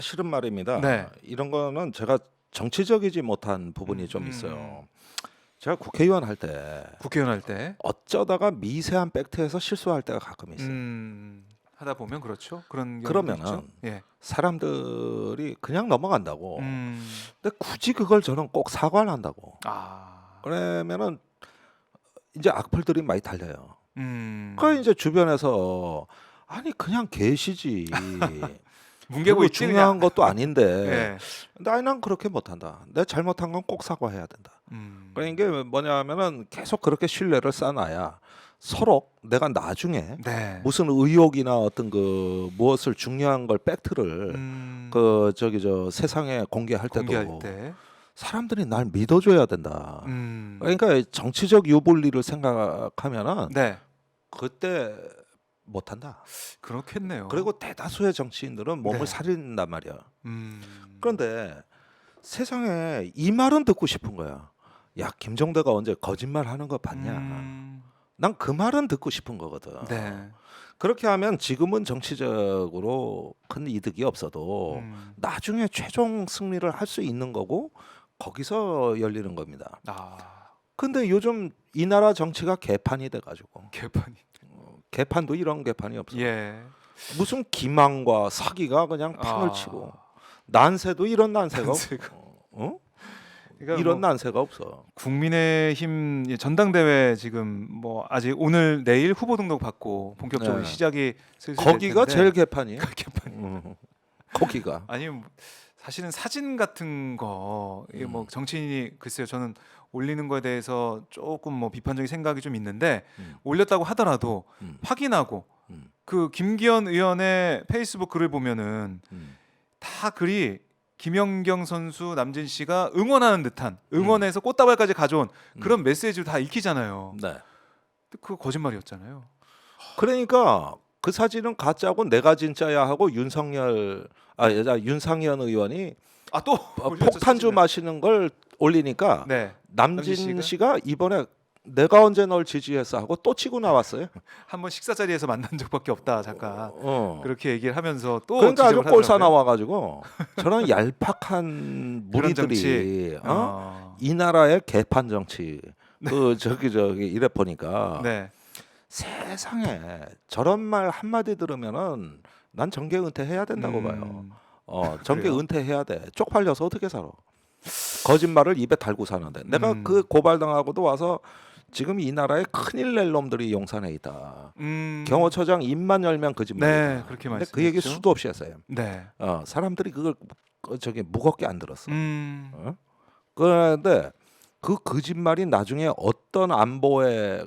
사실은 말입니다. 네. 이런 거는 제가 정치적이지 못한 부분이 좀 있어요. 제가 국회의원 할 때 국회의원 할 때 어쩌다가 미세한 팩트에서 실수할 때가 가끔 있어요. 하다 보면 그렇죠. 그런 경우도 그러면은 있죠. 예. 사람들이 그냥 넘어간다고. 음. 근데 굳이 그걸 저는 꼭 사과를 한다고. 아. 그러면은 이제 악플들이 많이 달려요. 음. 그 이제 주변에서 아니 그냥 계시지. 뭉개고 그리고 있지 중요한 그냥. 것도 아닌데. 예. 근데 아니 난 그렇게 못한다. 내가 잘못한 건 꼭 사과해야 된다. 그러니까 이게 뭐냐면은 계속 그렇게 신뢰를 쌓아놔야 서로 내가 나중에 네. 무슨 의혹이나 어떤 그 무엇을 중요한 걸 팩트를 그 저기 저 세상에 공개할 때도 공개할 때. 사람들이 날 믿어줘야 된다. 음. 그러니까 정치적 유불리를 생각하면은 네. 그때 못한다. 그렇겠네요. 그리고 대다수의 정치인들은 몸을 네. 사린단 말이야. 음. 그런데 세상에 이 말은 듣고 싶은 거야. 야 김종대가 언제 거짓말하는 거 봤냐? 난 그 말은 듣고 싶은 거거든. 네. 그렇게 하면 지금은 정치적으로 큰 이득이 없어도 나중에 최종 승리를 할 수 있는 거고 거기서 열리는 겁니다. 아. 근데 요즘 이 나라 정치가 개판이 돼가지고 개판이. 개판도 이런 개판이 없어. 예. 무슨 기망과 사기가 그냥 판을 아. 치고 난세도 이런 난세가 난세가. 없어. 어? 그러니까 이런 뭐 난세가 없어. 국민의힘 전당대회 지금 뭐 아직 오늘 내일 후보 등록 받고 본격적으로 네. 시작이 슬슬 될 거기가 텐데. 제일 개판이에요. 개판. 거기가. 아니 사실은 사진 같은 거 이게 뭐 정치인이 글쎄요 저는 올리는 거에 대해서 조금 뭐 비판적인 생각이 좀 있는데 올렸다고 하더라도 확인하고 그 김기현 의원의 페이스북 글을 보면은 다 글이 김연경 선수 남진 씨가 응원하는 듯한 응원해서 꽃다발까지 가져온 그런 메시지를 다 읽히잖아요. 네. 근데 그거 거짓말이었잖아요. 그러니까 그 사진은 가짜고 내가 진짜야 하고 윤상현 의원이 또 폭탄주 마시는 걸 올리니까 네. 남진 씨가 이번에 내가 언제 널 지지했어 하고 또 치고 나왔어요. 한번 식사 자리에서 만난 적밖에 없다 잠깐 그렇게 얘기를 하면서 또 그러니까 아주 지적을 꼴사 하더라고요. 나와가지고 저런 얄팍한 그런 무리들이 정치. 이 나라의 개판 정치 그 저기 이래 보니까 네. 세상에 저런 말 한마디 들으면은 난 정계 은퇴해야 된다고 봐요. 정계 그래요? 은퇴해야 돼. 쪽팔려서 어떻게 살아? 거짓말을 입에 달고 사는데 내가 그 고발당하고도 와서 지금 이 나라에 큰일 낼 놈들이 용산에 있다. 경호처장 입만 열면 거짓말이다. 네, 그렇게 근데 그 얘기 말씀했죠. 수도 없이 했어요. 네. 사람들이 그걸 저기 무겁게 안 들었어. 그런데 그 거짓말이 나중에 어떤 안보의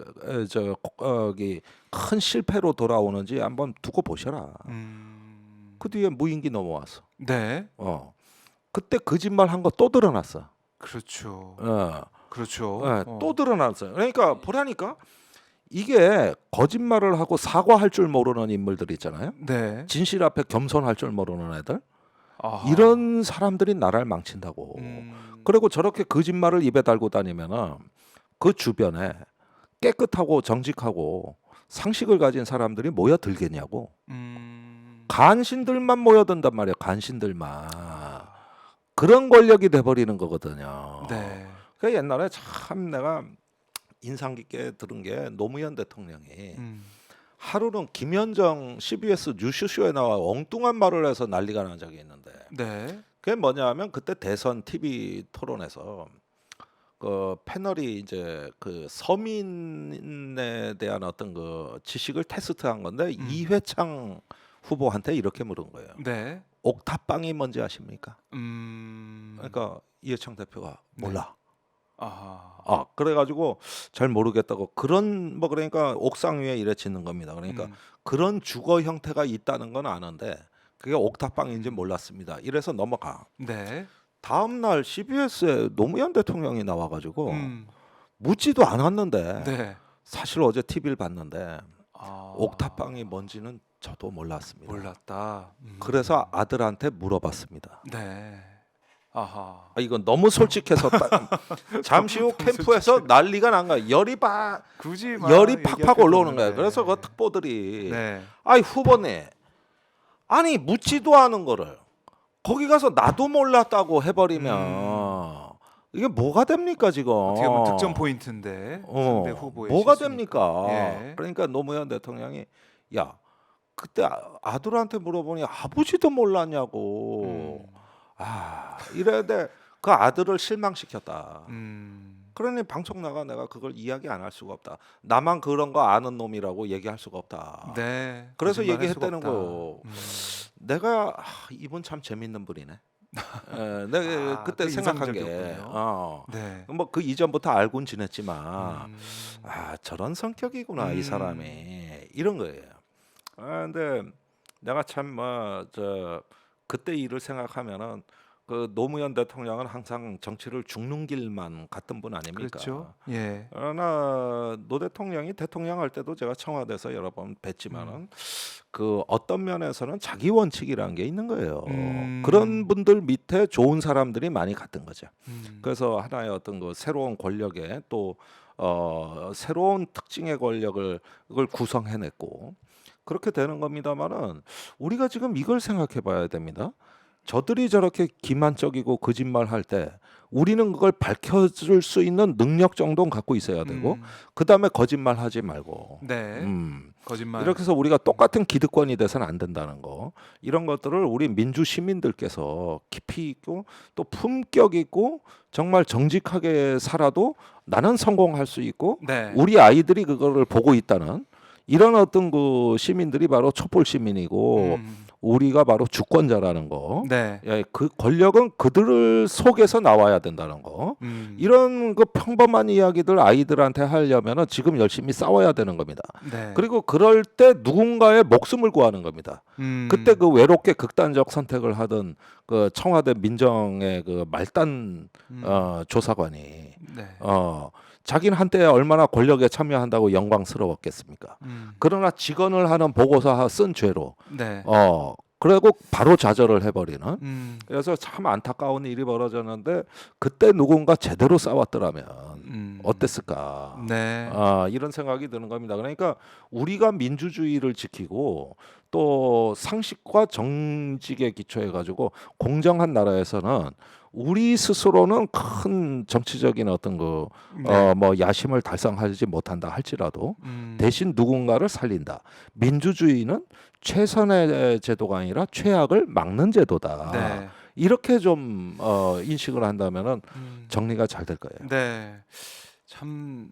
저기 큰 실패로 돌아오는지 한번 두고 보셔라. 그 뒤에 무인기 넘어왔어. 네. 그때 거짓말 한 거 또 드러났어. 그렇죠. 그렇죠. 그렇죠. 또 드러났어요. 그러니까 보라니까 이게 거짓말을 하고 사과할 줄 모르는 인물들 있잖아요. 네. 진실 앞에 겸손할 줄 모르는 애들. 아하. 이런 사람들이 나라를 망친다고. 그리고 저렇게 거짓말을 입에 달고 다니면은 그 주변에 깨끗하고 정직하고 상식을 가진 사람들이 모여들겠냐고. 간신들만 모여든단 말이에요. 간신들만. 그런 권력이 돼버리는 거거든요. 네. 그 옛날에 참 내가 인상 깊게 들은 게 노무현 대통령이 하루는 김현정 CBS 뉴스쇼에 나와 엉뚱한 말을 해서 난리가 난 적이 있는데 네. 그게 뭐냐면 그때 대선 TV 토론에서 그 패널이 이제 그 서민에 대한 어떤 그 지식을 테스트한 건데 이회창 후보한테 이렇게 물은 거예요. 네. 옥탑방이 뭔지 아십니까? 그러니까 이회창 대표가 몰라. 아하. 그래가지고 잘 모르겠다고 그런 뭐 그러니까 옥상 위에 이래 짓는 겁니다. 그러니까 그런 주거 형태가 있다는 건 아는데 그게 옥탑방인지 몰랐습니다. 이래서 넘어가. 네. 다음 날 CBS에 노무현 대통령이 나와가지고 묻지도 않았는데 네. 사실 어제 TV를 봤는데 옥탑방이 뭔지는 저도 몰랐습니다. 몰랐다. 그래서 아들한테 물어봤습니다. 네. 아하. 이건 너무 솔직해서 잠시 후 캠프에서 난리가 난 거야. 열이 굳이 팍팍 올라오는 거야. 그래서 그 특보들이 네. 후보님 아니 묻지도 않은 거를 거기 가서 나도 몰랐다고 해버리면 이게 뭐가 됩니까 지금? 어떻게 보면 득점 포인트인데 상대 후보의 뭐가 실수니까. 됩니까? 예. 그러니까 노무현 대통령이 야 그때 아들한테 물어보니 아버지도 몰랐냐고. 음. 이래야 돼. 그 아들을 실망시켰다. 음. 그러니 방송 나가 내가 그걸 이야기 안 할 수가 없다. 나만 그런 거 아는 놈이라고 얘기할 수가 없다. 네. 그래서 거짓말할 수가 얘기했다는 없다. 거예요. 음. 내가 이분 참 재밌는 분이네. 내가 그때 그 생각한 게 인상적이었군요. 네. 뭐 그 이전부터 알고는 지냈지만 음. 저런 성격이구나 이 사람이 이런 거예요. 근데 내가 참 그때 일을 생각하면은 그 노무현 대통령은 항상 정치를 죽는 길만 갔던 분 아닙니까? 그렇죠. 예. 그러나 노 대통령이 대통령 할 때도 제가 청와대에서 여러 번 뵀지만은 그 어떤 면에서는 자기 원칙이라는 게 있는 거예요. 그런 분들 밑에 좋은 사람들이 많이 갔던 거죠. 그래서 하나의 어떤 그 새로운 권력에 또 새로운 특징의 권력을 그걸 구성해냈고 그렇게 되는 겁니다만은 우리가 지금 이걸 생각해 봐야 됩니다. 저들이 저렇게 기만적이고 거짓말 할 때 우리는 그걸 밝혀줄 수 있는 능력 정도는 갖고 있어야 되고 그 다음에 거짓말 하지 말고 네. 거짓말. 이렇게 해서 우리가 똑같은 기득권이 돼서는 안 된다는 거 이런 것들을 우리 민주 시민들께서 깊이 있고 또 품격 있고 정말 정직하게 살아도 나는 성공할 수 있고 네. 우리 아이들이 그거를 보고 있다는 이런 어떤 그 시민들이 바로 촛불 시민이고 우리가 바로 주권자라는 거. 네. 그 권력은 그들 속에서 나와야 된다는 거. 이런 그 평범한 이야기들 아이들한테 하려면은 지금 열심히 싸워야 되는 겁니다. 네. 그리고 그럴 때 누군가의 목숨을 구하는 겁니다. 그때 그 외롭게 극단적 선택을 하던 그 청와대 민정의 그 말단 조사관이 네. 자기는 한때 얼마나 권력에 참여한다고 영광스러웠겠습니까? 그러나 직언을 하는 보고서 쓴 죄로 네. 그리고 바로 좌절을 해버리는. 그래서 참 안타까운 일이 벌어졌는데 그때 누군가 제대로 싸웠더라면 어땠을까? 네. 이런 생각이 드는 겁니다. 그러니까 우리가 민주주의를 지키고 또 상식과 정직에 기초해 가지고 공정한 나라에서는 우리 스스로는 큰 정치적인 어떤 그 뭐 야심을 달성하지 못한다 할지라도 대신 누군가를 살린다. 민주주의는 최선의 제도가 아니라 최악을 막는 제도다. 네. 이렇게 좀 인식을 한다면은 정리가 잘 될 거예요. 네. 참